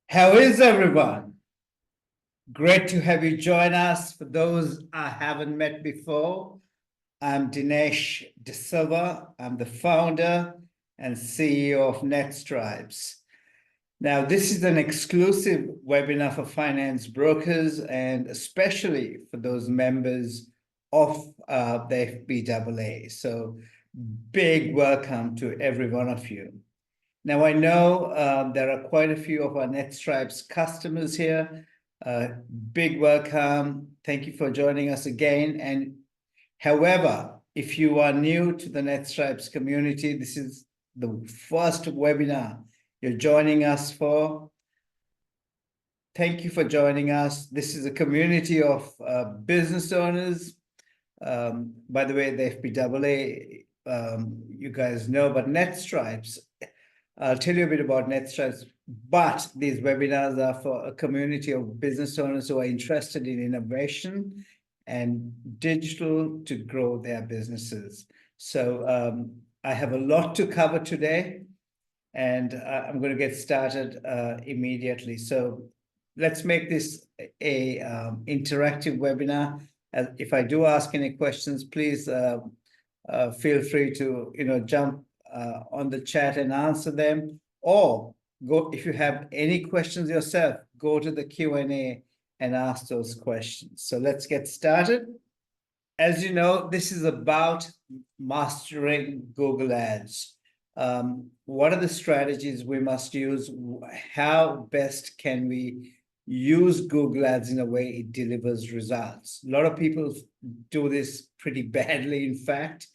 How is everyone? Great to have you join us. For those I haven't met before, I'm Dinesh De Silva. I'm the founder and CEO of netStripes. Now, this is an exclusive webinar for finance brokers and especially for those members of the FBAA. So big welcome to every one of you. Now, I know there are quite a few of our netStripes customers here. Big welcome. Thank you for joining us again. And however, if you are new to the netStripes community, this is the first webinar you're joining us for. Thank you for joining us. This is a community of business owners. By the way, the FBAA, you guys know, but netStripes, I'll tell you a bit about netStripes, but these webinars are for a community of business owners who are interested in innovation and digital to grow their businesses. So I have a lot to cover today, and I'm going to get started immediately. So let's make this a interactive webinar. If I do ask any questions, please feel free to jump on the chat and answer them, or go, if you have any questions yourself, go to the Q&A and ask those questions. So let's get started. As you know, this is about mastering Google Ads. What are the strategies we must use? How best can we use Google Ads in a way it delivers results? A lot of people do this pretty badly, in fact.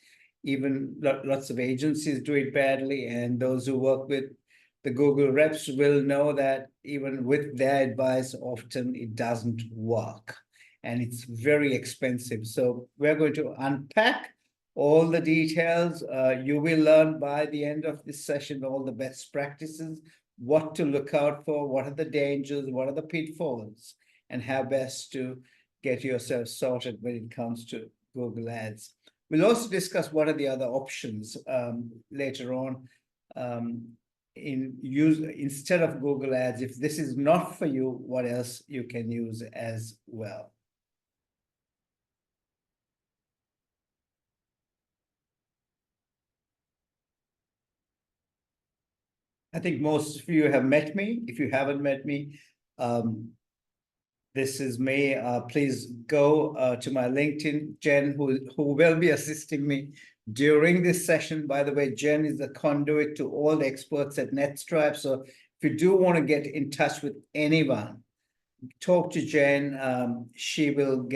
Even lots of agencies do it badly, and those who work with the Google reps will know that even with their advice, often it doesn't work, and it's very expensive. So we're going to unpack all the details. You will learn by the end of this session all the best practices, what to look out for, what are the dangers, what are the pitfalls, and how best to get yourself sorted when it comes to Google Ads. We'll also discuss what are the other options later on instead of Google Ads. If this is not for you, what else you can use as well. I think most of you have met me. If you haven't met me, this is me. Please go to my LinkedIn. Jen, who will be assisting me during this session. By the way, Jen is the conduit to all the experts at netStripes. So if you do want to get in touch with anyone, talk to Jen. She will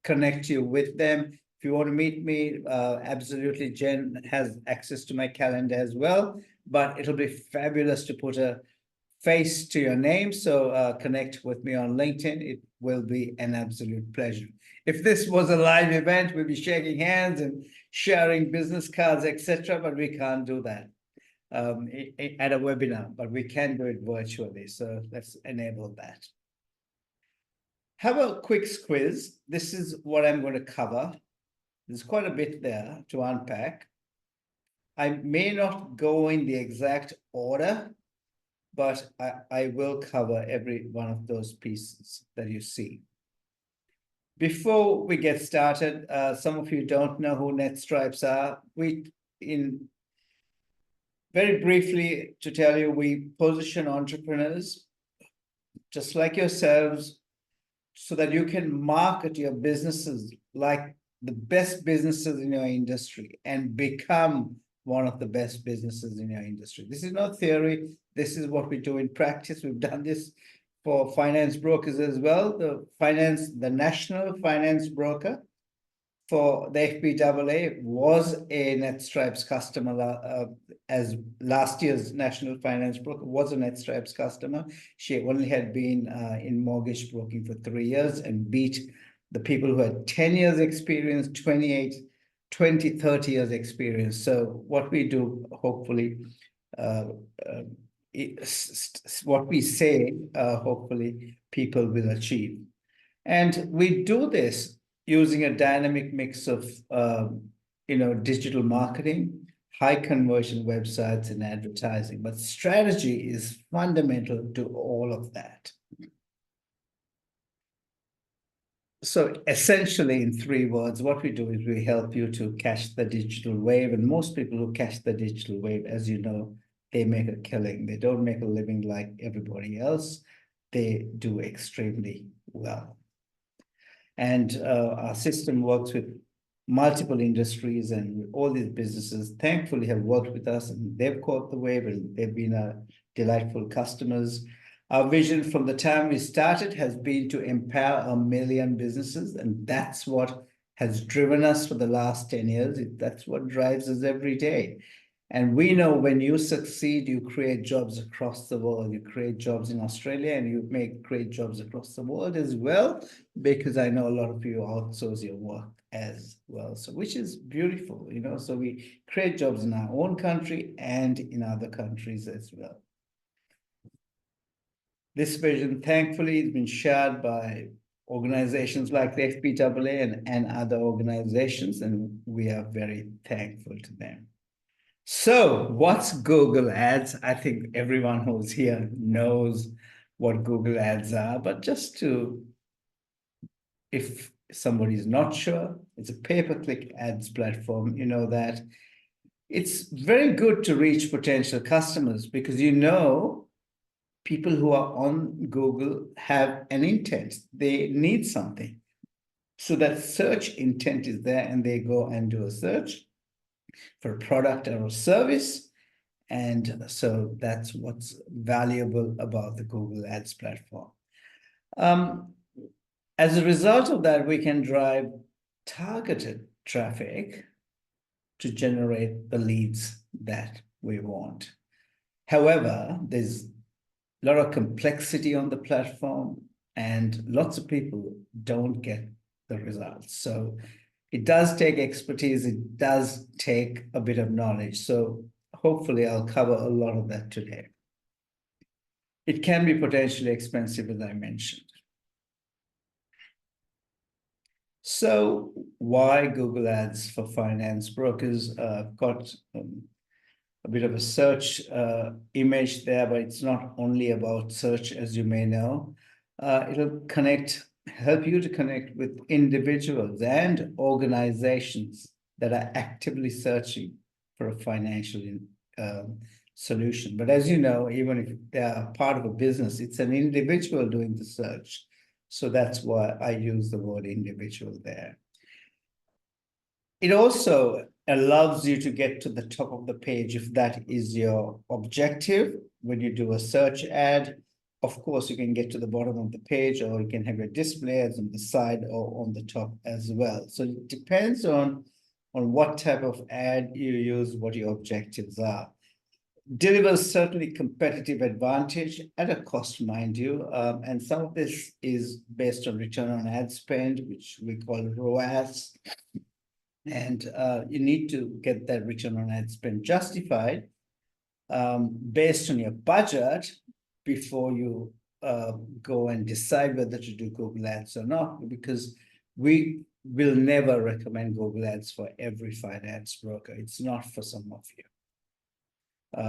connect you with them. If you want to meet me, absolutely, Jen has access to my calendar as well. But it'll be fabulous to put a face to your name. So connect with me on LinkedIn. It will be an absolute pleasure. If this was a live event, we'd be shaking hands and sharing business cards, etc. But we can't do that at a webinar, but we can do it virtually. So let's enable that. Have a quick quiz. This is what I'm going to cover. There's quite a bit there to unpack. I may not go in the exact order, but I will cover every one of those pieces that you see. Before we get started, some of you don't know who netStripes are. Very briefly to tell you, we position entrepreneurs just like yourselves so that you can market your businesses like the best businesses in your industry and become one of the best businesses in your industry. This is not theory. This is what we do in practice. We've done this for finance brokers as well. The national finance broker for the FBAA was a netStripes customer, as last year's national finance broker was a netStripes customer. She only had been in mortgage broking for 3 years and beat the people who had 10 years experience, 20, 30 years experience. So what we do, hopefully, what we say, hopefully people will achieve. And we do this using a dynamic mix of, digital marketing, high conversion websites and advertising, but strategy is fundamental to all of that. So essentially, in 3 words, what we do is we help you to catch the digital wave. And most people who catch the digital wave, as you know, they make a killing. They don't make a living like everybody else. They do extremely well. And our system works with multiple industries, and all these businesses thankfully have worked with us, and they've caught the wave, and they've been delightful customers. Our vision from the time we started has been to empower 1 million businesses, and that's what has driven us for the last 10 years. That's what drives us every day. And we know when you succeed, you create jobs across the world. You create jobs in Australia, and you create jobs across the world as well, because I know a lot of you outsource your work as well. So, which is beautiful, you know. So we create jobs in our own country and in other countries as well. This vision, thankfully, has been shared by organizations like the FPAA and other organizations, and we are very thankful to them. So what's Google Ads? I think everyone who's here knows what Google Ads are, but just to, if somebody's not sure, it's a pay-per-click ads platform. You know that it's very good to reach potential customers because you know people who are on Google have an intent. They need something. So that search intent is there, and they go and do a search for a product or a service. And so that's what's valuable about the Google Ads platform. As a result of that, we can drive targeted traffic to generate the leads that we want. However, there's a lot of complexity on the platform, and lots of people don't get the results. So it does take expertise. It does take a bit of knowledge. So hopefully I'll cover a lot of that today. It can be potentially expensive, as I mentioned. So why Google Ads for finance brokers? I've got a bit of a search image there, but it's not only about search, as you may know. It'll help you to connect with individuals and organizations that are actively searching for a financial solution. But as you know, even if they are part of a business, it's an individual doing the search. So that's why I use the word individual there. It also allows you to get to the top of the page if that is your objective. When you do a search ad, of course, you can get to the bottom of the page, or you can have your display ads on the side or on the top as well. So it depends on what type of ad you use, what your objectives are. Delivers certainly competitive advantage at a cost, mind you. And some of this is based on return on ad spend, which we call ROAS. And you need to get that return on ad spend justified based on your budget before you go and decide whether to do Google Ads or not, because we will never recommend Google Ads for every finance broker. It's not for some of you.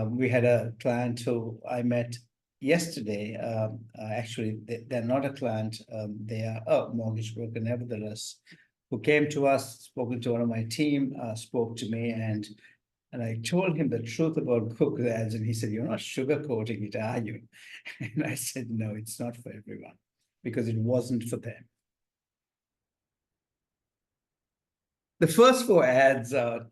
We had a client who I met yesterday. Actually, they're not a client. They are a mortgage broker, nevertheless, who came to us, spoken to one of my team, spoke to me, and I told him the truth about Google Ads, and he said, "You're not sugarcoating it, are you?" And I said, "No, it's not for everyone, because it wasn't for them." The first four ads are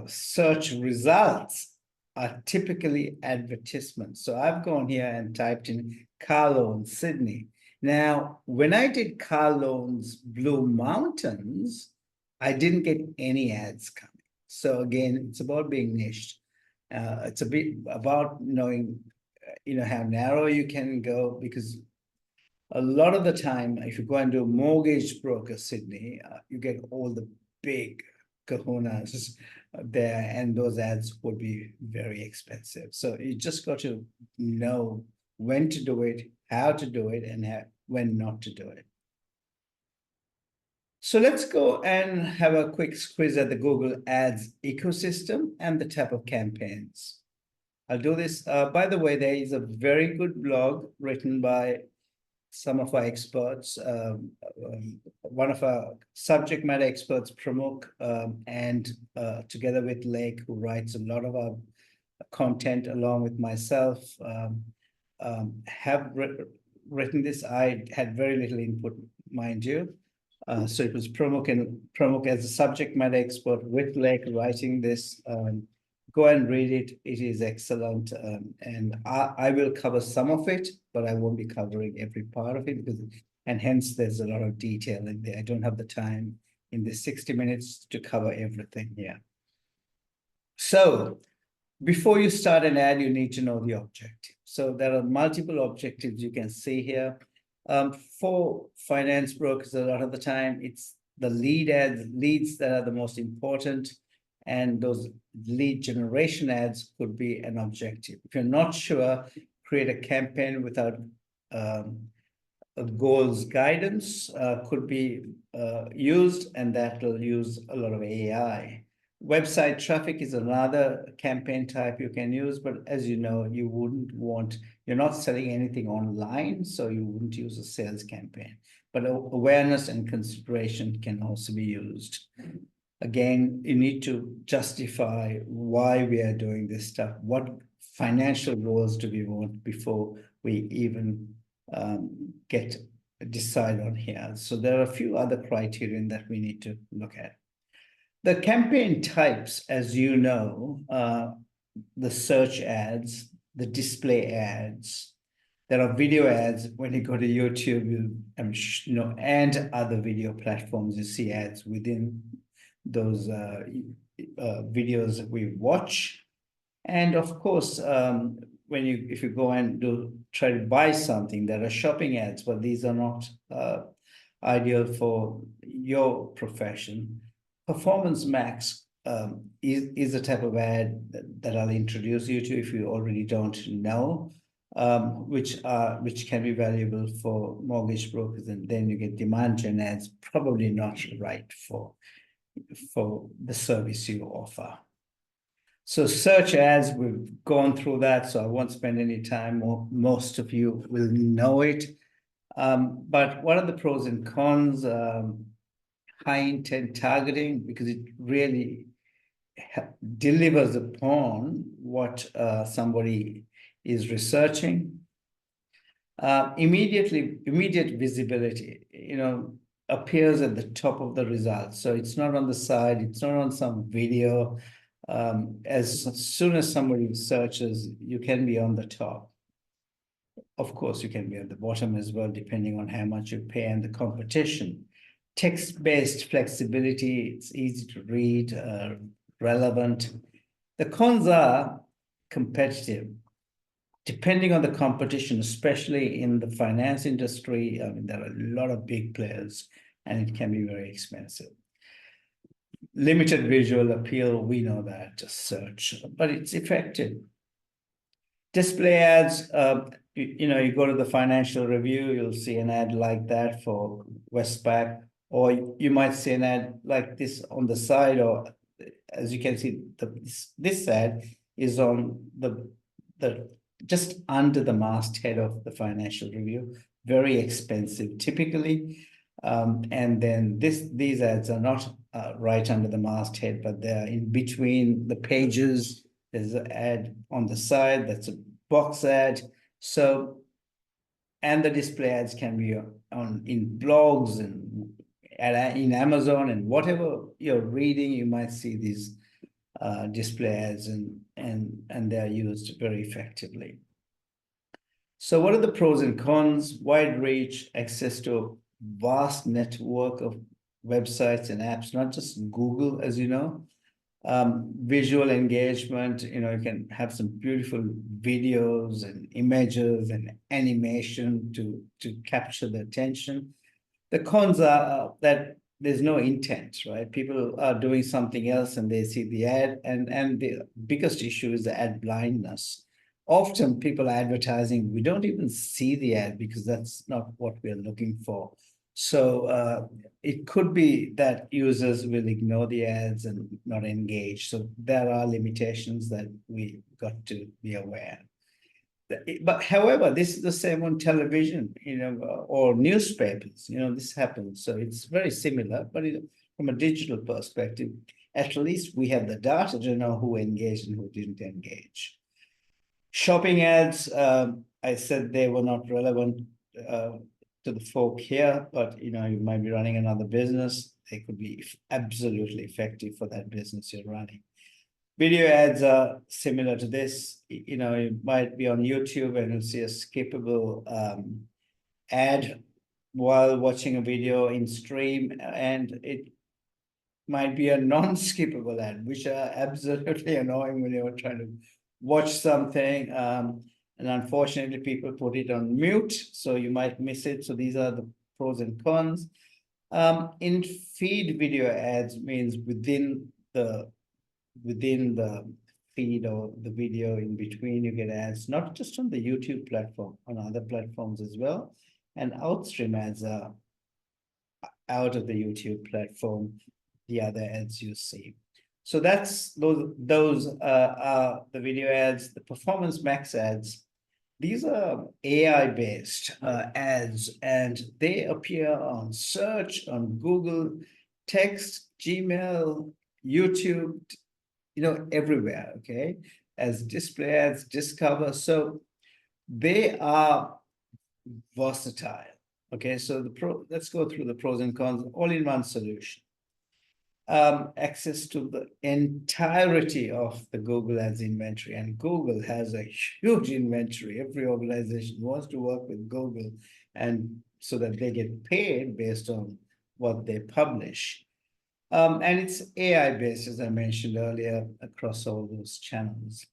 search results are typically advertisements. So I've gone here and typed in car loans, Sydney. Now, when I did car loans, Blue Mountains, I didn't get any ads coming. So again, it's about being niched. It's a bit about knowing, how narrow you can go, because a lot of the time, if you go and do mortgage broker Sydney, you get all the big kahunas there, and those ads would be very expensive. So you just got to know when to do it, how to do it, and when not to do it. So let's go and have a quick squeeze at the Google Ads ecosystem and the type of campaigns. I'll do this. By the way, there is a very good blog written by some of our experts. One of our subject matter experts, Pramukh, and together with Lake, who writes a lot of our content along with myself, have written this. I had very little input, mind you. So it was Pramukh as a subject matter expert with Lake writing this. Go and read it. It is excellent. And I will cover some of it, but I won't be covering every part of it and hence there's a lot of detail in there. I don't have the time in the 60 minutes to cover everything here. So before you start an ad, you need to know the objective. So there are multiple objectives you can see here. For finance brokers, a lot of the time, it's the leads that are the most important. And those lead generation ads could be an objective. If you're not sure, create a campaign without a goals guidance could be used, and that will use a lot of AI. Website traffic is another campaign type you can use, but as you know, you're not selling anything online, so you wouldn't use a sales campaign. But awareness and consideration can also be used. Again, you need to justify why we are doing this stuff. What financial goals do we want before we even decide on here? So there are a few other criterion that we need to look at. The campaign types, as you know, the search ads, the display ads, there are video ads. When you go to YouTube, and other video platforms, you see ads within those videos that we watch. And of course, if you go and try to buy something, there are shopping ads, but these are not ideal for your profession. Performance Max is a type of ad that I'll introduce you to if you already don't know, which can be valuable for mortgage brokers. And then you get demand gen ads, probably not right for the service you offer. So search ads, we've gone through that, so I won't spend any time. Most of you will know it. But what are the pros and cons? High intent targeting, because it really delivers upon what somebody is researching. Immediate visibility, appears at the top of the results. So it's not on the side, it's not on some video. As soon as somebody searches, you can be on the top. Of course, you can be at the bottom as well, depending on how much you pay and the competition. Text-based flexibility, it's easy to read, relevant. The cons are competitive. Depending on the competition, especially in the finance industry, there are a lot of big players and it can be very expensive. Limited visual appeal, we know that, just search, but it's effective. Display ads, you go to the Financial Review, you'll see an ad like that for Westpac, or you might see an ad like this on the side, or as you can see, this ad is on the just under the masthead of the Financial Review, very expensive typically. And then these ads are not right under the masthead, but they're in between the pages. There's an ad on the side that's a box ad. So, and the display ads can be in blogs and in Amazon, and whatever you're reading, you might see these display ads, and they're used very effectively. So what are the pros and cons? Wide reach, access to a vast network of websites and apps, not just Google, as you know. Visual engagement, you can have some beautiful videos and images and animation to capture the attention. The cons are that there's no intent, right? People are doing something else and they see the ad, and the biggest issue is the ad blindness. Often people are advertising, we don't even see the ad because that's not what we're looking for. So it could be that users will ignore the ads and not engage. So there are limitations that we got to be aware. But however, this is the same on television, or newspapers. This happens. So it's very similar, but from a digital perspective, at least we have the data to know who engaged and who didn't engage. Shopping ads, I said they were not relevant to the folk here, but you might be running another business. They could be absolutely effective for that business you're running. Video ads are similar to this. You might be on YouTube and you'll see a skippable ad while watching a video in stream, and it might be a non-skippable ad, which are absolutely annoying when you're trying to watch something. And unfortunately, people put it on mute, so you might miss it. So these are the pros and cons. In feed video ads means within the feed or the video in between, you get ads, not just on the YouTube platform, on other platforms as well. And outstream ads are out of the YouTube platform, the other ads you see. So that's those are the video ads. The performance max ads, these are AI-based ads, and they appear on search, on Google, text, Gmail, YouTube, everywhere, okay, as display ads, discover. So they are versatile. Okay, so let's go through the pros and cons, all-in-one solution. Access to the entirety of the Google Ads inventory, and Google has a huge inventory. Every organization wants to work with Google, and so that they get paid based on what they publish. And it's AI-based, as I mentioned earlier, across all those channels.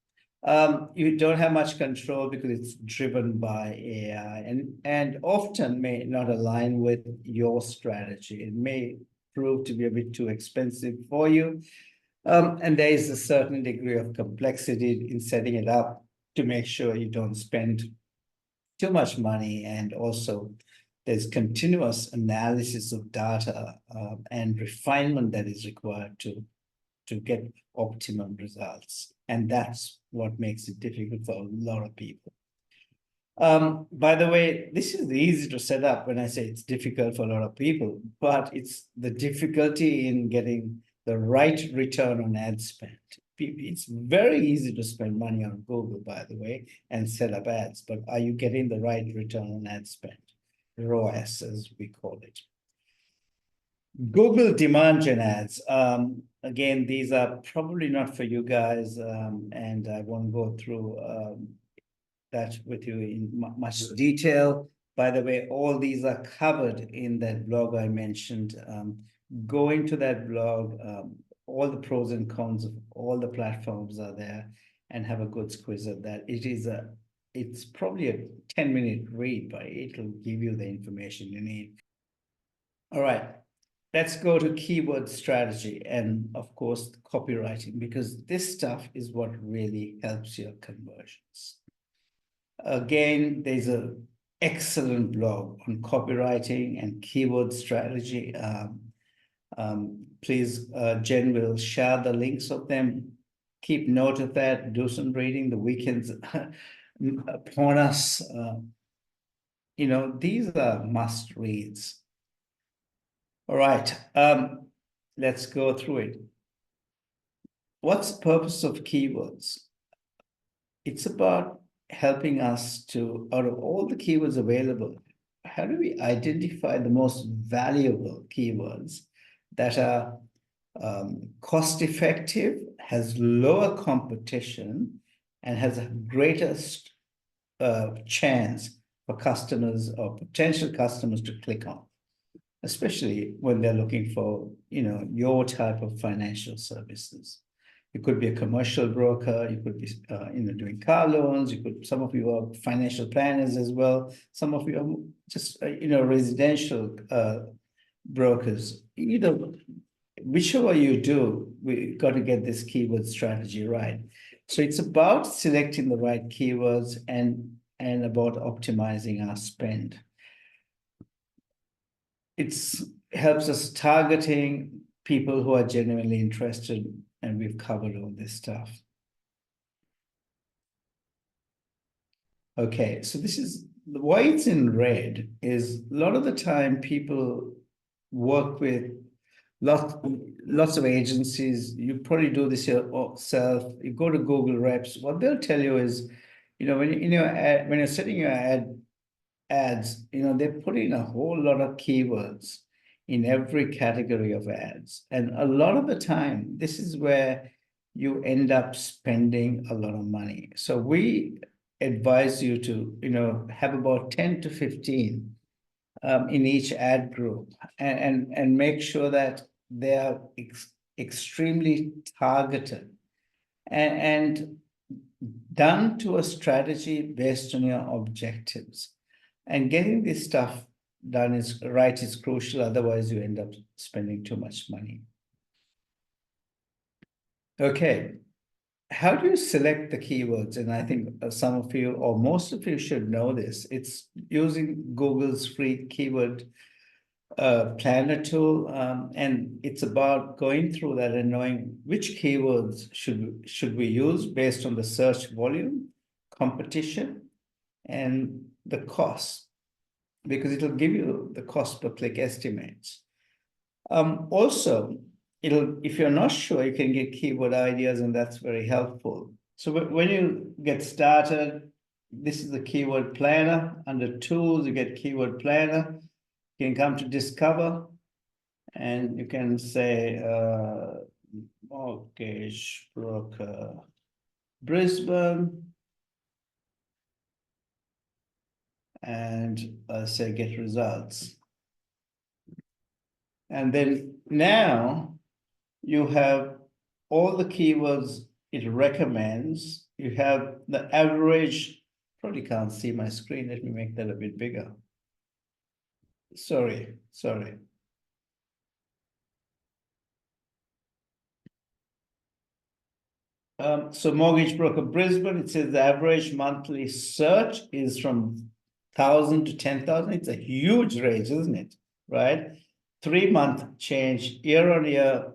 You don't have much control because it's driven by AI, and often may not align with your strategy. It may prove to be a bit too expensive for you. And there is a certain degree of complexity in setting it up to make sure you don't spend too much money. And also there's continuous analysis of data and refinement that is required to get optimum results. And that's what makes it difficult for a lot of people. By the way, this is easy to set up when I say it's difficult for a lot of people, but it's the difficulty in getting the right return on ad spend. It's very easy to spend money on Google, by the way, and set up ads, but are you getting the right return on ad spend? ROAS, as we call it. Google demand gen ads. Again, these are probably not for you guys, and I won't go through that with you in much detail. By the way, all these are covered in that blog I mentioned. Go into that blog, all the pros and cons of all the platforms are there, and have a good squeeze of that. It's probably a 10-minute read, but it'll give you the information you need. All right, let's go to keyword strategy and, of course, copywriting, because this stuff is what really helps your conversions. Again, there's an excellent blog on copywriting and keyword strategy. Please, Jen will share the links of them. Keep note of that. Do some reading. The weekends upon us. These are must reads. All right, let's go through it. What's the purpose of keywords? It's about helping us to, out of all the keywords available, how do we identify the most valuable keywords that are cost-effective, has lower competition, and has a greatest chance for customers or potential customers to click on, especially when they're looking for, your type of financial services. You could be a commercial broker. You could be, doing car loans. Some of you are financial planners as well. Some of you are just, residential brokers. Whichever you do, we got to get this keyword strategy right. So it's about selecting the right keywords and about optimizing our spend. it's helps us targeting people who are genuinely interested, and we've covered all this stuff. Okay, so this is why it's in red is a lot of the time people work with lots of agencies. You probably do this yourself. You go to Google Reps. What they'll tell you is, when when you're setting your ads, they're putting a whole lot of keywords in every category of ads. And a lot of the time, this is where you end up spending a lot of money. So we advise you to, have about 10 to 15 in each ad group, and make sure that they are extremely targeted and done to a strategy based on your objectives. And getting this stuff done is crucial. Otherwise, you end up spending too much money. Okay. How do you select the keywords? And I think some of you or most of you should know this. It's using Google's free keyword planner tool. And it's about going through that and knowing which keywords should we use based on the search volume, competition, and the cost, because it'll give you the cost per click estimates. Also, if you're not sure, you can get keyword ideas, and that's very helpful. So when you get started, this is the keyword planner. Under tools, you get keyword planner. You can come to discover, and you can say mortgage broker Brisbane, and say get results. And then now you have all the keywords it recommends. You have the average, probably can't see my screen. Let me make that a bit bigger. Sorry. So mortgage broker Brisbane, it says the average monthly search is from 1,000 to 10,000. It's a huge range, isn't it? Right? 3-month change, year on year,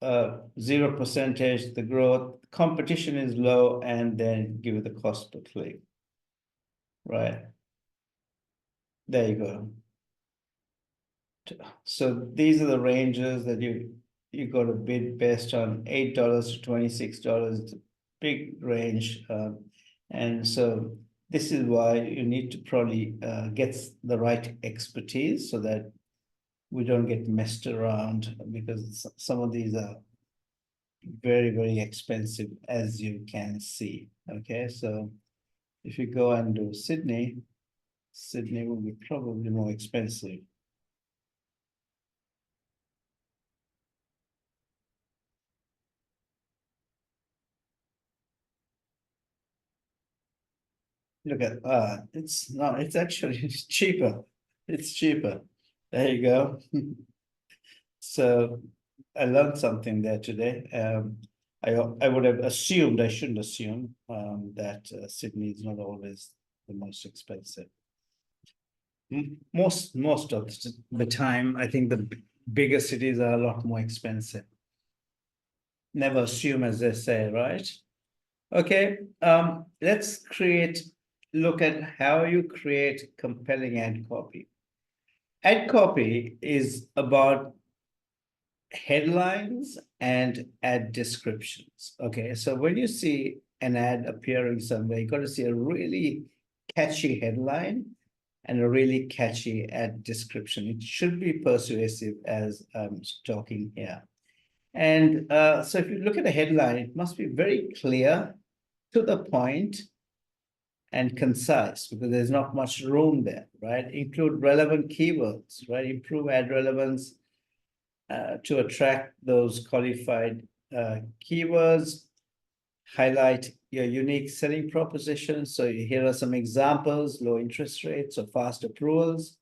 0%, the growth, competition is low, and then give it the cost per click. Right. There you go. So these are the ranges that you got to bid based on $8 to $26. It's a big range. And so this is why you need to probably get the right expertise so that we don't get messed around, because some of these are very, very expensive, as you can see. Okay, so if you go and do Sydney will be probably more expensive. Look at it's actually cheaper. It's cheaper. There you go. So I learned something there today. I would have assumed, I shouldn't assume, that Sydney is not always the most expensive. Most of the time, I think the bigger cities are a lot more expensive. Never assume, as they say, right? Okay, let's look at how you create compelling ad copy. Ad copy is about headlines and ad descriptions. Okay, so when you see an ad appearing somewhere, you got to see a really catchy headline and a really catchy ad description. It should be persuasive, as I'm talking here. And so if you look at a headline, it must be very clear, to the point, and concise, because there's not much room there, right? Include relevant keywords, right? Improve ad relevance to attract those qualified keywords. Highlight your unique selling proposition. So here are some examples: low interest rates or fast approvals.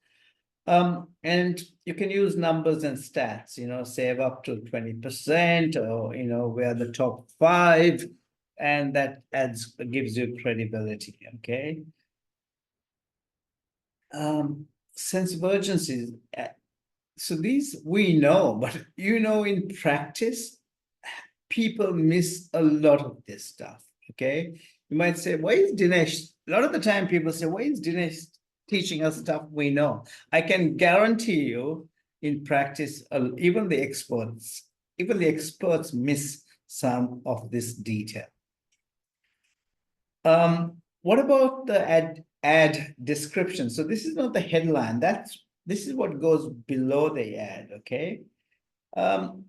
And you can use numbers and stats, save up to 20%, or, we're the top 5, and that gives you credibility. Okay. Sense of urgency. So these we know, but in practice, people miss a lot of this stuff. Okay. You might say, why is Dinesh? A lot of the time people say, why is Dinesh teaching us stuff we know? I can guarantee you in practice, even the experts miss some of this detail. What about the ad description? So this is not the headline. This is what goes below the ad. Okay. Um,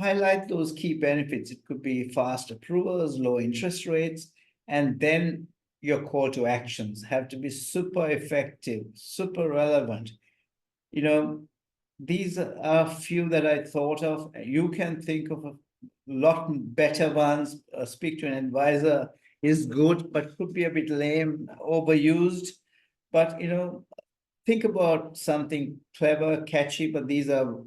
highlight those key benefits. It could be fast approvals, low interest rates, and then your call to actions have to be super effective, super relevant. These are a few that I thought of. You can think of a lot better ones. Speak to an advisor is good, but could be a bit lame, overused. But think about something clever, catchy, but these are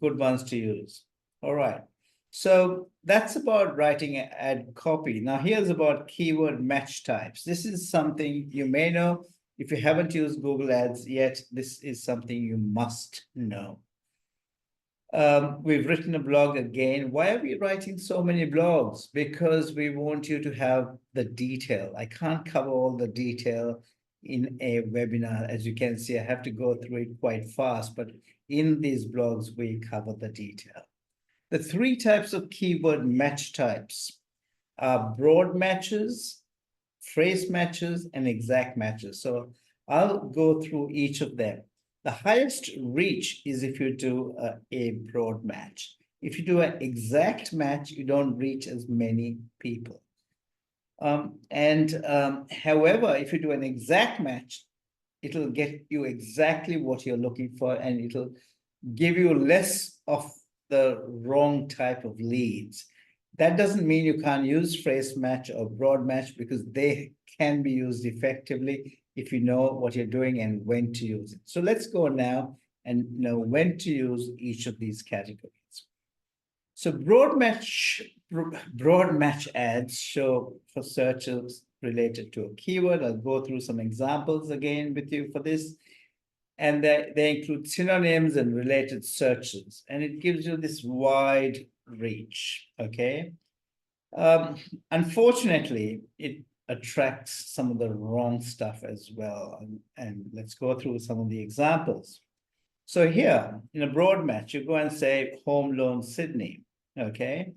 good ones to use. All right. So that's about writing ad copy. Now here's about keyword match types. This is something you may know. If you haven't used Google Ads yet, this is something you must know. We've written a blog again. Why are we writing so many blogs? Because we want you to have the detail. I can't cover all the detail in a webinar. As you can see, I have to go through it quite fast, but in these blogs, we cover the detail. The three types of keyword match types are broad matches, phrase matches, and exact matches. So I'll go through each of them. The highest reach is if you do a broad match. If you do an exact match, you don't reach as many people. However, if you do an exact match, it'll get you exactly what you're looking for, and it'll give you less of the wrong type of leads. That doesn't mean you can't use phrase match or broad match, because they can be used effectively if you know what you're doing and when to use it. So let's go now and know when to use each of these categories. So broad match ads show for searches related to a keyword. I'll go through some examples again with you for this. And they include synonyms and related searches. And it gives you this wide reach, okay? Unfortunately, it attracts some of the wrong stuff as well. And let's go through some of the examples. So here, in a broad match, you go and say home loan Sydney, okay?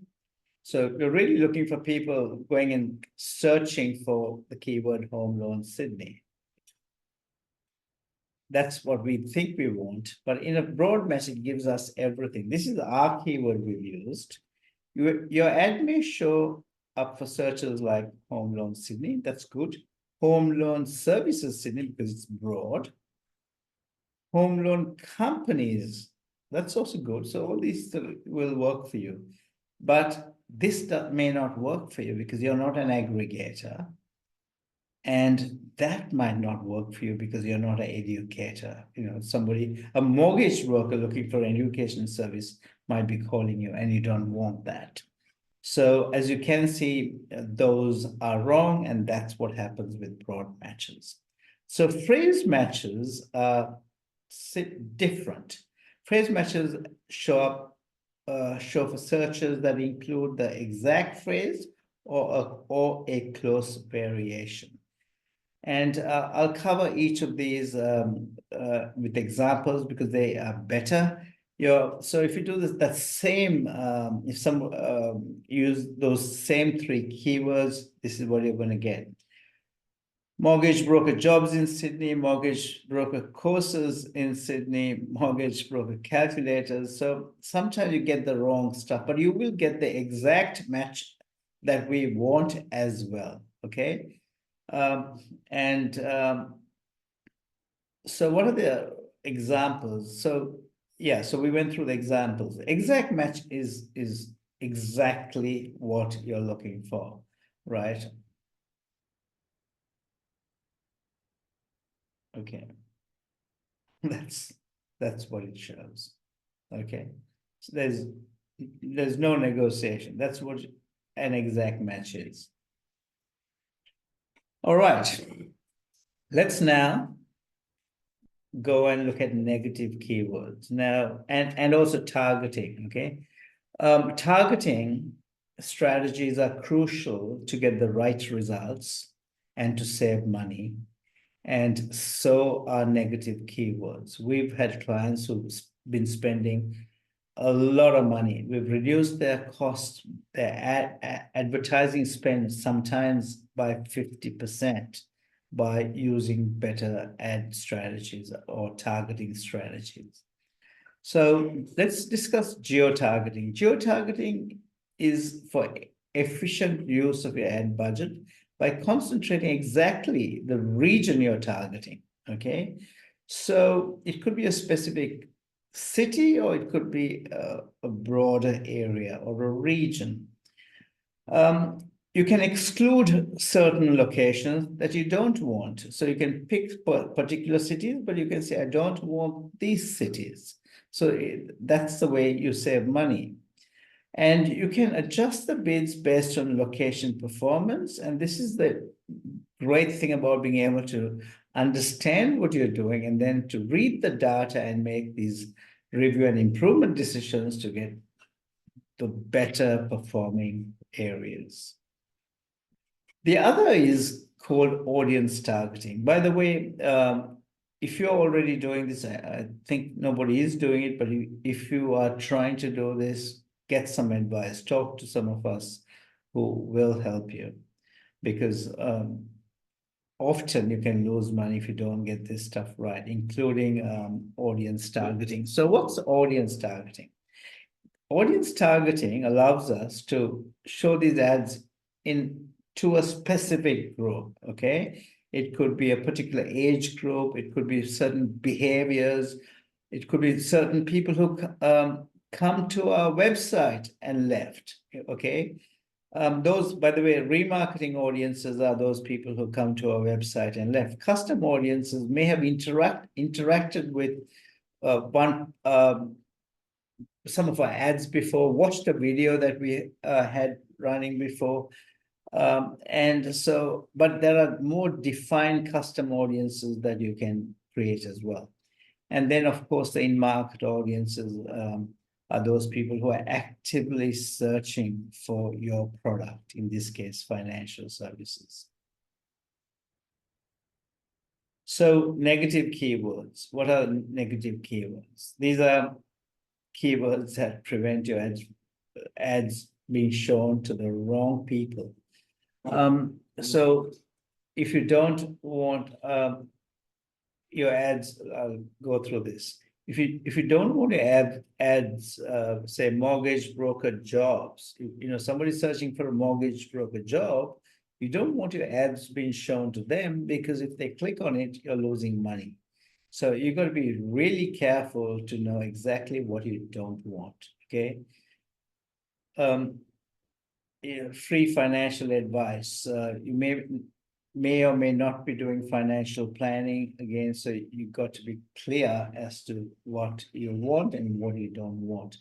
So you're really looking for people going and searching for the keyword home loan Sydney. That's what we think we want. But in a broad match, it gives us everything. This is our keyword we've used. Your ad may show up for searches like home loan Sydney. That's good. Home loan services Sydney, because it's broad. Home loan companies, that's also good. So all these will work for you. But this may not work for you because you're not an aggregator. And that might not work for you because you're not an educator. A mortgage broker looking for an education service might be calling you, and you don't want that. So as you can see, those are wrong, and that's what happens with broad matches. So phrase matches are different. Phrase matches show for searches that include the exact phrase or a close variation. And I'll cover each of these with examples because they are better. So if you do this, if some use those same three keywords, this is what you're going to get. Mortgage broker jobs in Sydney, mortgage broker courses in Sydney, mortgage broker calculators. So sometimes you get the wrong stuff, but you will get the exact match that we want as well, okay? So what are the examples? So we went through the examples. Exact match is exactly what you're looking for, right? Okay. That's what it shows. Okay. So there's no negotiation. That's what an exact match is. All right. Let's now go and look at negative keywords now, and also targeting. Okay, targeting strategies are crucial to get the right results and to save money. And so are negative keywords. We've had clients who've been spending a lot of money. We've reduced their cost, their advertising spend sometimes by 50% by using better ad strategies or targeting strategies. So let's discuss geo-targeting. Geo-targeting is for efficient use of your ad budget by concentrating exactly the region you're targeting, okay? So it could be a specific city, or it could be a broader area or a region. You can exclude certain locations that you don't want. So you can pick particular cities, but you can say, I don't want these cities. So that's the way you save money. And you can adjust the bids based on location performance. And this is the great thing about being able to understand what you're doing and then to read the data and make these review and improvement decisions to get the better performing areas. The other is called audience targeting. By the way, if you're already doing this, I think nobody is doing it, but if you are trying to do this, get some advice, talk to some of us who will help you, because often you can lose money if you don't get this stuff right, including audience targeting. So what's audience targeting? Audience targeting allows us to show these ads to a specific group, okay? It could be a particular age group, it could be certain behaviors, it could be certain people who come to our website and left, okay? Those, by the way, remarketing audiences are those people who come to our website and left. Custom audiences may have interacted with some of our ads before, watched a video that we had running before. And so, but there are more defined custom audiences that you can create as well. And then, of course, the in-market audiences are those people who are actively searching for your product, in this case, financial services. So negative keywords. What are negative keywords? These are keywords that prevent your ads being shown to the wrong people. So if you don't want your ads, I'll go through this. If you don't want to add ads, say mortgage broker jobs, somebody's searching for a mortgage broker job, you don't want your ads being shown to them, because if they click on it, you're losing money. So you've got to be really careful to know exactly what you don't want, okay? Free financial advice. You may or may not be doing financial planning again, so you've got to be clear as to what you want and what you don't want.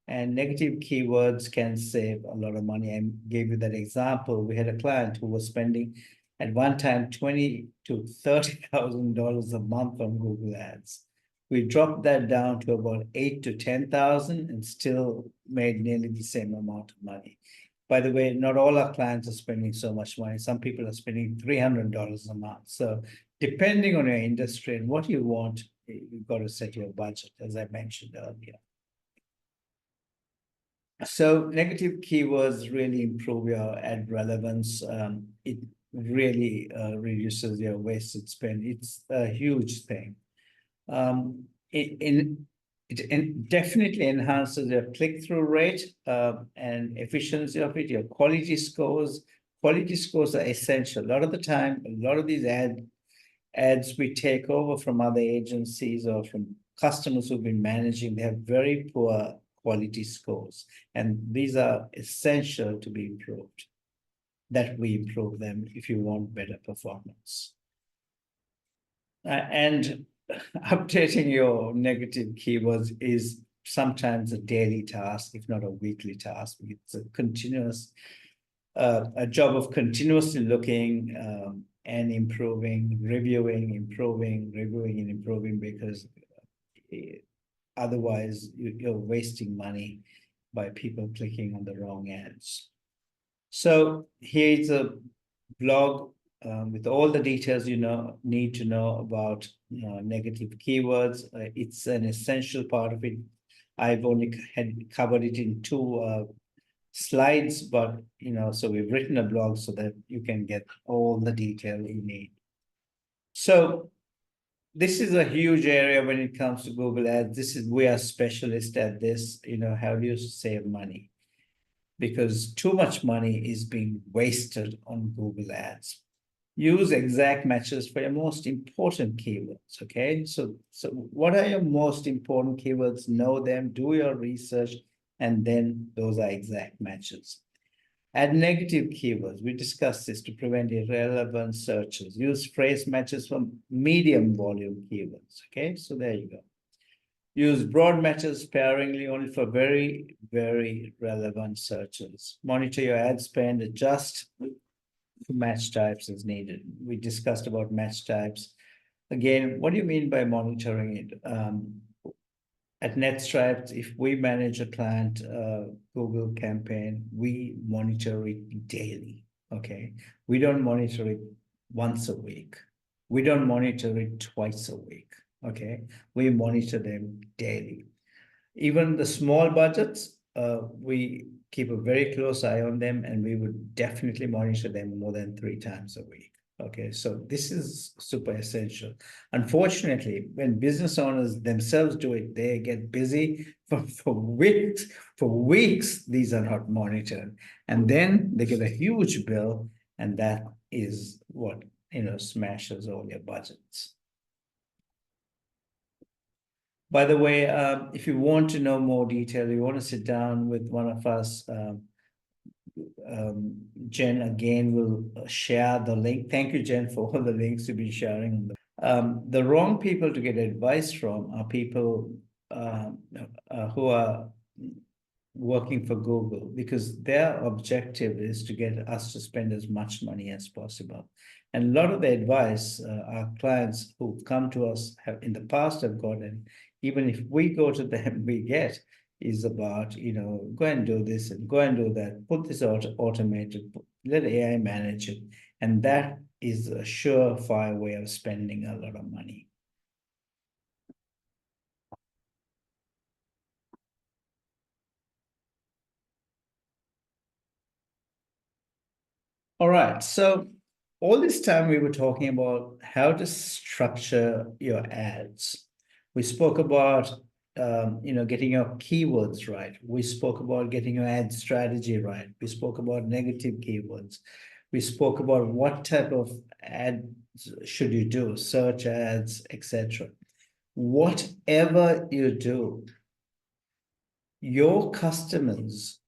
And negative keywords can save a lot of money. I gave you that example. We had a client who was spending at one time $20,000 to $30,000 a month on Google Ads. We dropped that down to about $8,000 to $10,000 and still made nearly the same amount of money. By the way, not all our clients are spending so much money. Some people are spending $300 a month. So depending on your industry and what you want, you've got to set your budget, as I mentioned earlier. So negative keywords really improve your ad relevance. It really reduces your wasted spend. It's a huge thing. It definitely enhances your click-through rate and efficiency of it, your quality scores. Quality scores are essential. A lot of the time, a lot of these ads we take over from other agencies or from customers who've been managing, they have very poor quality scores. And these are essential to be improved, that we improve them if you want better performance. And updating your negative keywords is sometimes a daily task, if not a weekly task. It's a continuous, a job of continuously looking and improving, reviewing, improving, reviewing, and improving, because otherwise you're wasting money by people clicking on the wrong ads. So here's a blog with all the details you need to know about negative keywords. It's an essential part of it. I've only had covered it in two slides, but so we've written a blog so that you can get all the detail you need. So this is a huge area when it comes to Google Ads. We are specialists at this. How do you save money? Because too much money is being wasted on Google Ads. Use exact matches for your most important keywords. Okay, so what are your most important keywords? Know them, do your research, and then those are exact matches. Add negative keywords. We discussed this to prevent irrelevant searches. Use phrase matches from medium volume keywords. Okay, so there you go. Use broad matches sparingly only for very, very relevant searches. Monitor your ad spend, adjust to match types as needed. We discussed about match types. Again, what do you mean by monitoring it? At netStripes, if we manage a client Google campaign, we monitor it daily. Okay, we don't monitor it once a week. We don't monitor it twice a week. Okay, we monitor them daily. Even the small budgets, we keep a very close eye on them, and we would definitely monitor them more than 3 times a week. Okay, so this is super essential. Unfortunately, when business owners themselves do it, they get busy for weeks. For weeks, these are not monitored, and then they get a huge bill, and that is what smashes all your budgets. By the way, if you want to know more detail, you want to sit down with one of us, Jen again will share the link. Thank you, Jen, for all the links you've been sharing. The wrong people to get advice from are people who are working for Google, because their objective is to get us to spend as much money as possible. And a lot of the advice our clients who come to us have in the past have gotten, even if we go to them, we get is about, go and do this and go and do that, put this automated, let AI manage it. And that is a surefire way of spending a lot of money. All right, so all this time we were talking about how to structure your ads. We spoke about getting your keywords right. We spoke about getting your ad strategy right. We spoke about negative keywords. We spoke about what type of ads should you do, search ads, etc. Whatever you do, your customers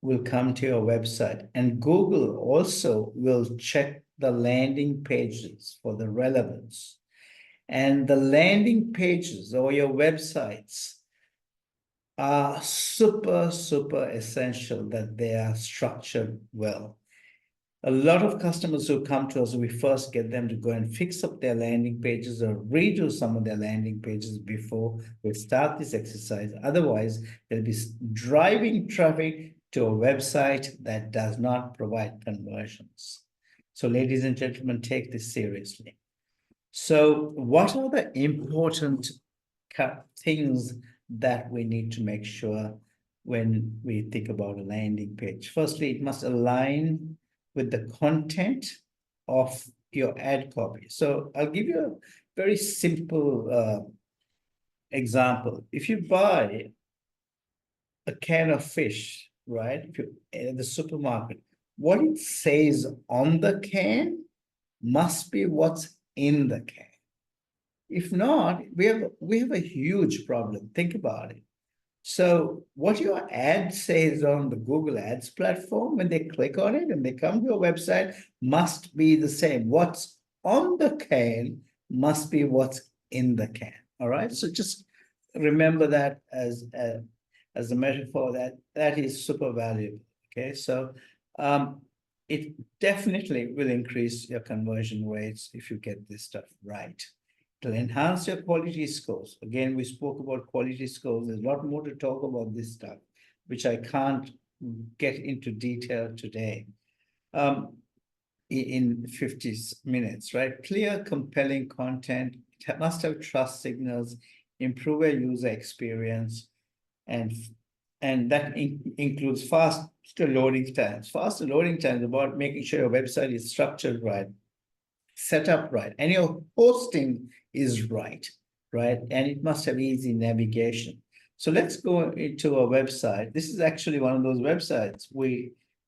will come to your website, and Google also will check the landing pages for the relevance. And the landing pages or your websites are super, super essential that they are structured well. A lot of customers who come to us, we first get them to go and fix up their landing pages or redo some of their landing pages before we start this exercise. Otherwise, they'll be driving traffic to a website that does not provide conversions. So ladies and gentlemen, take this seriously. So what are the important things that we need to make sure when we think about a landing page? Firstly, it must align with the content of your ad copy. So I'll give you a very simple example. If you buy a can of fish, right, if you in the supermarket, what it says on the can must be what's in the can. If not, we have a huge problem. Think about it. So what your ad says on the Google Ads platform, when they click on it and they come to your website, must be the same. What's on the can must be what's in the can. All right. So just remember that as a metaphor that is super valuable. Okay. So it definitely will increase your conversion rates if you get this stuff right. It'll enhance your quality scores. Again, we spoke about quality scores. There's a lot more to talk about this stuff, which I can't get into detail today. In 50 minutes, right? Clear, compelling content. It must have trust signals, improve a user experience, and that includes faster loading times. Faster loading times about making sure your website is structured right, set up right, and your hosting is right, right? And it must have easy navigation. So let's go into a website. This is actually one of those websites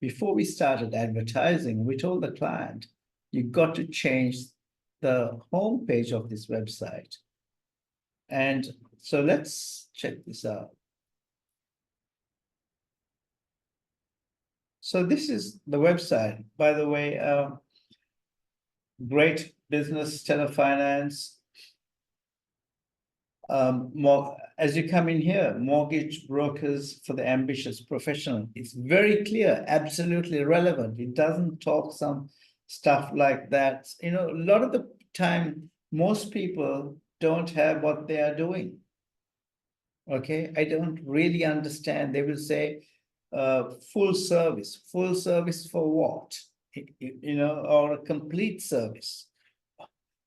before we started advertising, we told the client, you got to change the homepage of this website. And so let's check this out. So this is the website, by the way, great business, telefinance. More as you come in here, mortgage brokers for the ambitious professional. It's very clear, absolutely relevant. It doesn't talk some stuff like that. You know, a lot of the time, most people don't have what they are doing. Okay, I don't really understand. They will say, full service for what? You know, or a complete service.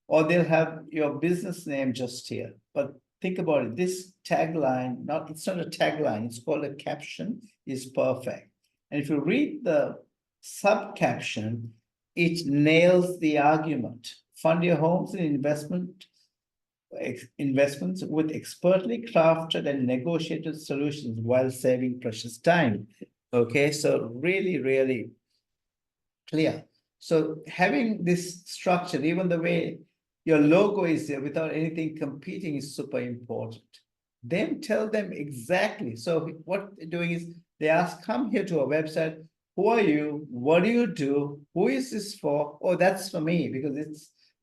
Or they'll have your business name just here. But think about it, this tagline, it's not a tagline, it's called a caption, is perfect. And if you read the sub-caption, it nails the argument. Fund your homes and investments with expertly crafted and negotiated solutions while saving precious time. Okay, so really, really clear. So having this structure, even the way your logo is there without anything competing is super important. Then tell them exactly. So what they're doing is they ask, come here to our website. Who are you? What do you do? Who is this for? Oh, that's for me because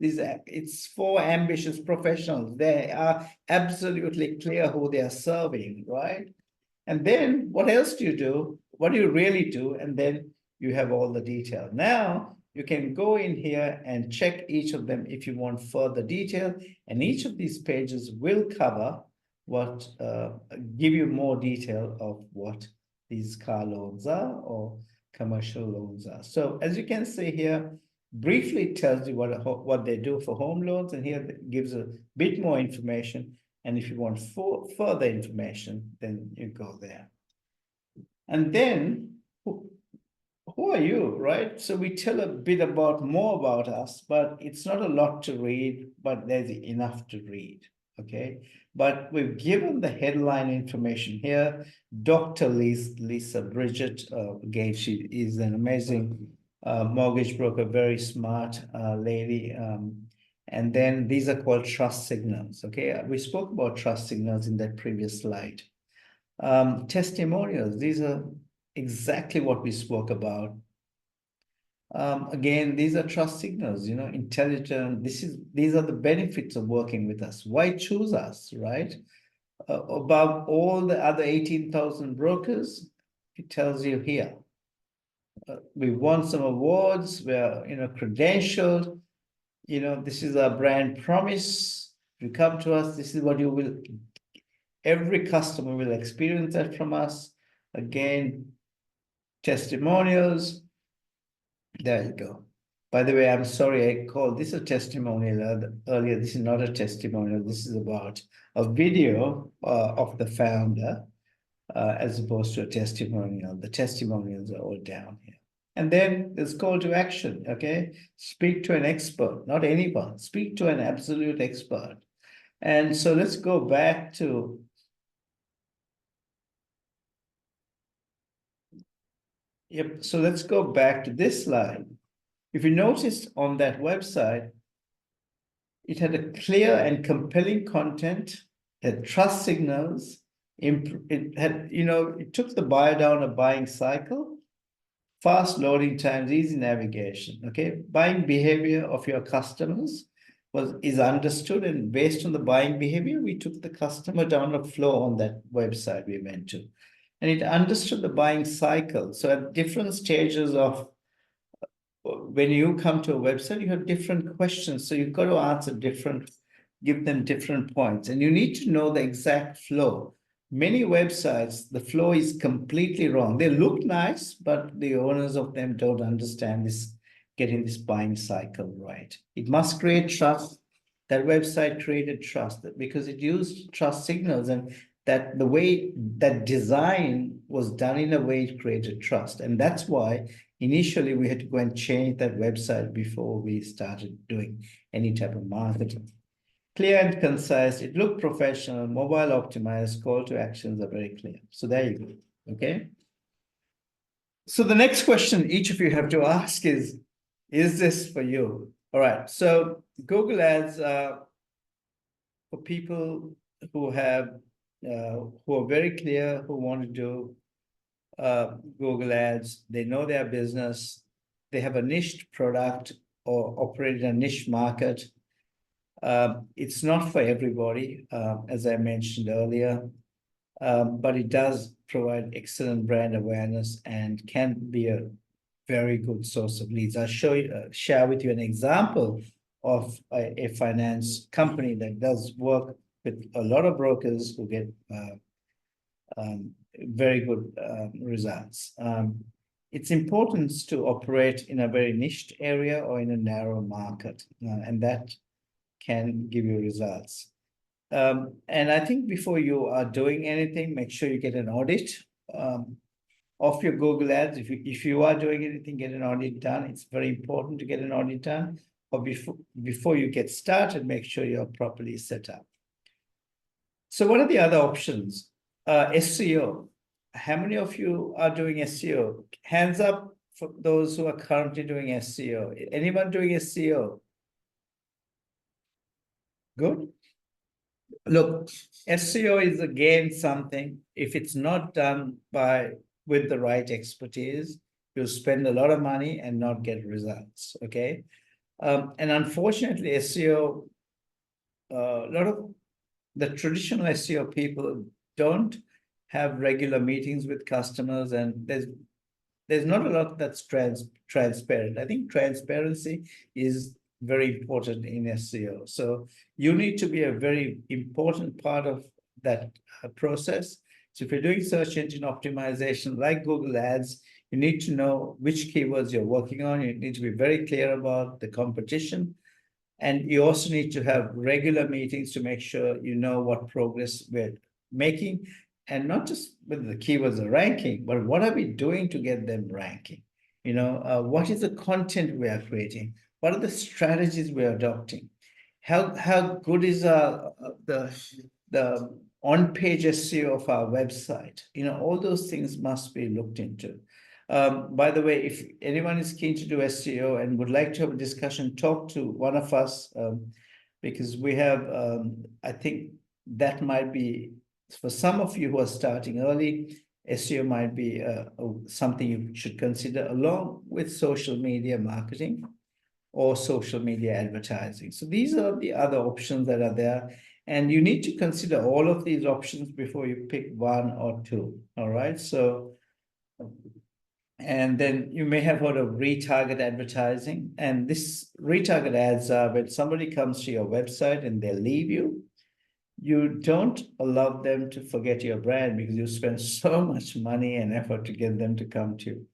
it's for ambitious professionals. They are absolutely clear who they are serving, right? And then what else do you do? What do you really do? And then you have all the detail. Now you can go in here and check each of them if you want further detail. And each of these pages will cover what, give you more detail of what these car loans are or commercial loans are. So as you can see here, briefly tells you what they do for home loans. And here it gives a bit more information. And if you want further information, then you go there. And then who are you, right? So we tell a bit more about us, but it's not a lot to read, but there's enough to read, okay? But we've given the headline information here. Dr. Lisa Bridget, again, she is an amazing mortgage broker, very smart lady. And then these are called trust signals, okay? We spoke about trust signals in that previous slide. Testimonials, these are exactly what we spoke about. Again, these are trust signals, you know, intelligent. These are the benefits of working with us. Why choose us, right? Above all the other 18,000 brokers, it tells you here. We won some awards, we're, you know, credentialed. You know, this is our brand promise. If you come to us, this is what you will, every customer will experience that from us. Again, testimonials. There you go. By the way, I'm sorry, I called this a testimonial earlier. This is not a testimonial. This is about a video of the founder as opposed to a testimonial. The testimonials are all down here. And then there's call to action, okay? Speak to an expert, not anyone. Speak to an absolute expert. And so let's go back to so let's go back to this slide. If you noticed on that website, it had a clear and compelling content, had trust signals, it had, you know, it took the buyer down a buying cycle, fast loading times, easy navigation, okay? Buying behavior of your customers is understood, and based on the buying behavior, we took the customer down a flow on that website we went to. And it understood the buying cycle. So at different stages of when you come to a website, you have different questions. So you've got to answer give them different points. And you need to know the exact flow. Many websites, the flow is completely wrong. They look nice, but the owners of them don't understand getting this buying cycle right. It must create trust. That website created trust because it used trust signals, and that the way that design was done in a way it created trust. And that's why initially we had to go and change that website before we started doing any type of marketing. Clear and concise, it looked professional, mobile optimized, call to actions are very clear. So there you go, okay? So the next question each of you have to ask is this for you? All right, so Google Ads for people who who are very clear, who want to do Google Ads, they know their business, they have a niche product or operate in a niche market. It's not for everybody, as I mentioned earlier, but it does provide excellent brand awareness and can be a very good source of leads. I'll share with you an example of a finance company that does work with a lot of brokers who get very good results. It's important to operate in a very niched area or in a narrow market, and that can give you results. And I think before you are doing anything, make sure you get an audit of your Google Ads. If you are doing anything, get an audit done. It's very important to get an audit done. Or before you get started, make sure you're properly set up. So what are the other options? SEO. How many of you are doing SEO? Hands up for those who are currently doing SEO. Anyone doing SEO? Good. Look, SEO is again something, if it's not done with the right expertise, you'll spend a lot of money and not get results, okay? And unfortunately, SEO, a lot of the traditional SEO people don't have regular meetings with customers, and there's not a lot that's transparent. I think transparency is very important in SEO. So you need to be a very important part of that process. So if you're doing search engine optimization like Google Ads, you need to know which keywords you're working on. You need to be very clear about the competition. And you also need to have regular meetings to make sure you know what progress we're making. And not just whether the keywords are ranking, but what are we doing to get them ranking? What is the content we are creating? What are the strategies we're adopting? How good is the on-page SEO of our website? All those things must be looked into. By the way, if anyone is keen to do SEO and would like to have a discussion, talk to one of us, because we have, I think that might be, for some of you who are starting early, SEO might be something you should consider along with social media marketing or social media advertising. So these are the other options that are there. And you need to consider all of these options before you pick one or two. All right. So, and then you may have heard of retarget advertising. And this retarget ads are when somebody comes to your website and they leave you. You don't allow them to forget your brand because you spend so much money and effort to get them to come to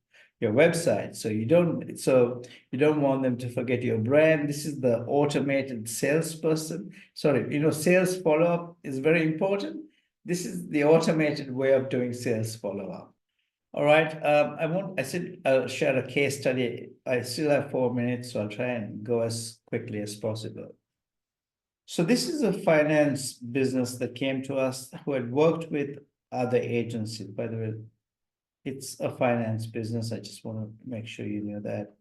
your website. So you don't want them to forget your brand. This is the automated salesperson. Sorry, sales follow-up is very important. This is the automated way of doing sales follow-up. All right. I'll share a case study. I still have 4 minutes, so I'll try and go as quickly as possible. So this is a finance business that came to us who had worked with other agencies. By the way, it's a finance business. I just want to make sure you know that.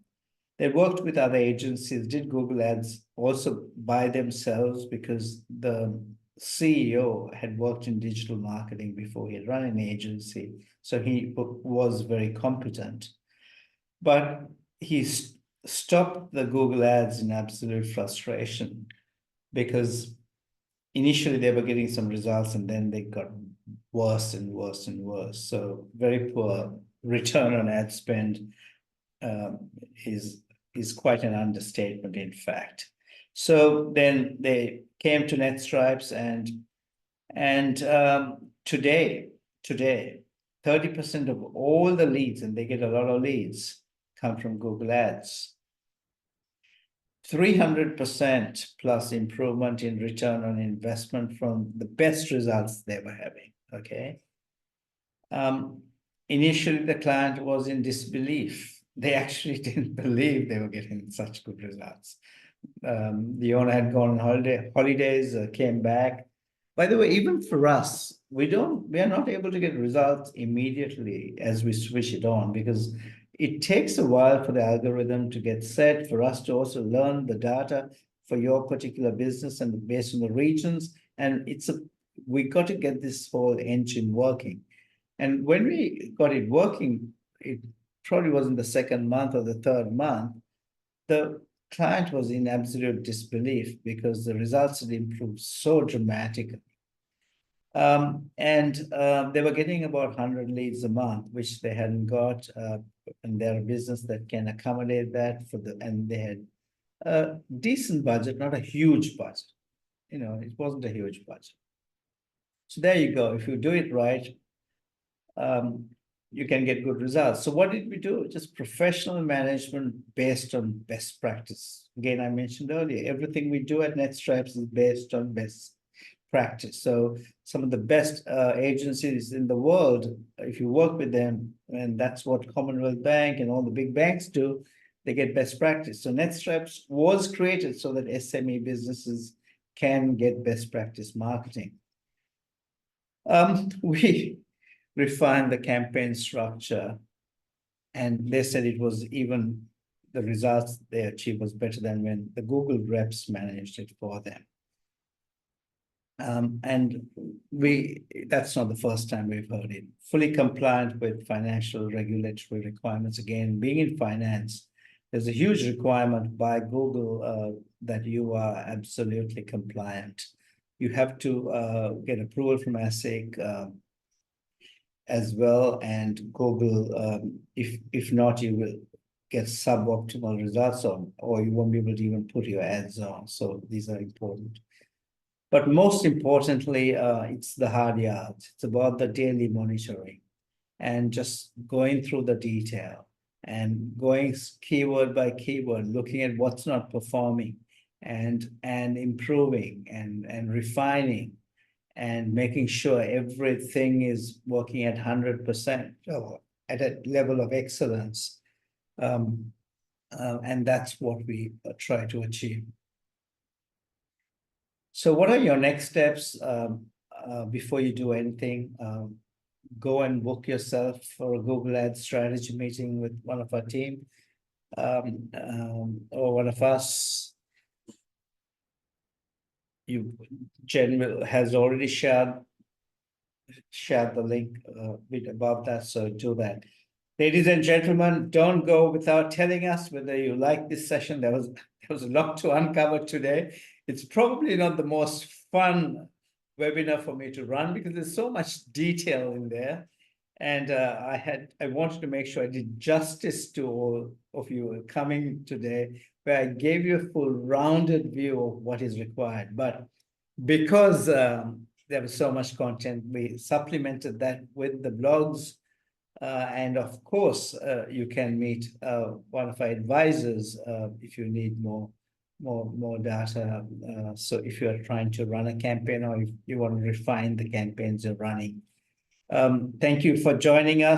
They worked with other agencies, did Google Ads also by themselves because the CEO had worked in digital marketing before. He had run an agency, so he was very competent. But he stopped the Google Ads in absolute frustration because initially they were getting some results and then they got worse and worse and worse. So very poor return on ad spend is is quite an understatement, in fact. So then they came to netStripes, and today, 30% of all the leads, and they get a lot of leads, come from Google Ads. 300% plus improvement in return on investment from the best results they were having. Okay. Initially, the client was in disbelief. They actually didn't believe they were getting such good results. The owner had gone on holidays, came back. By the way, even for us, we are not able to get results immediately as we switch it on, because it takes a while for the algorithm to get set, for us to also learn the data for your particular business and based on the regions. And we got to get this whole engine working. And when we got it working, it probably was in the second month or the third month, the client was in absolute disbelief because the results had improved so dramatically. They were getting about 100 leads a month, which they hadn't got, and they're a business that can accommodate that and they had a decent budget, not a huge budget. It wasn't a huge budget. So there you go. If you do it right, you can get good results. So what did we do? Just professional management based on best practice. Again, I mentioned earlier, everything we do at netStripes is based on best practice. So some of the best agencies in the world, if you work with them, and that's what Commonwealth Bank and all the big banks do, they get best practice. So netStripes was created so that SME businesses can get best practice marketing. We refined the campaign structure, and they said it was even the results they achieved was better than when the Google reps managed it for them. And that's not the first time we've heard it. Fully compliant with financial regulatory requirements. Again, being in finance, there's a huge requirement by Google that you are absolutely compliant. You have to get approval from ASIC as well, and Google, if not, you will get suboptimal results or you won't be able to even put your ads on. So these are important. But most importantly, it's the hard yards. It's about the daily monitoring and just going through the detail and going keyword by keyword, looking at what's not performing and improving and refining and making sure everything is working at 100% or at a level of excellence. And that's what we try to achieve. So what are your next steps before you do anything? Go and book yourself for a Google Ads strategy meeting with one of our team or one of us. Jen has already shared the link bit above that, so do that. Ladies and gentlemen, don't go without telling us whether you like this session. There was a lot to uncover today. It's probably not the most fun webinar for me to run because there's so much detail in there. And I wanted to make sure I did justice to all of you coming today, where I gave you a full rounded view of what is required. But because there was so much content, we supplemented that with the blogs. And of course, you can meet one of our advisors if you need more data. So if you are trying to run a campaign or if you want to refine the campaigns you're running. Thank you for joining us.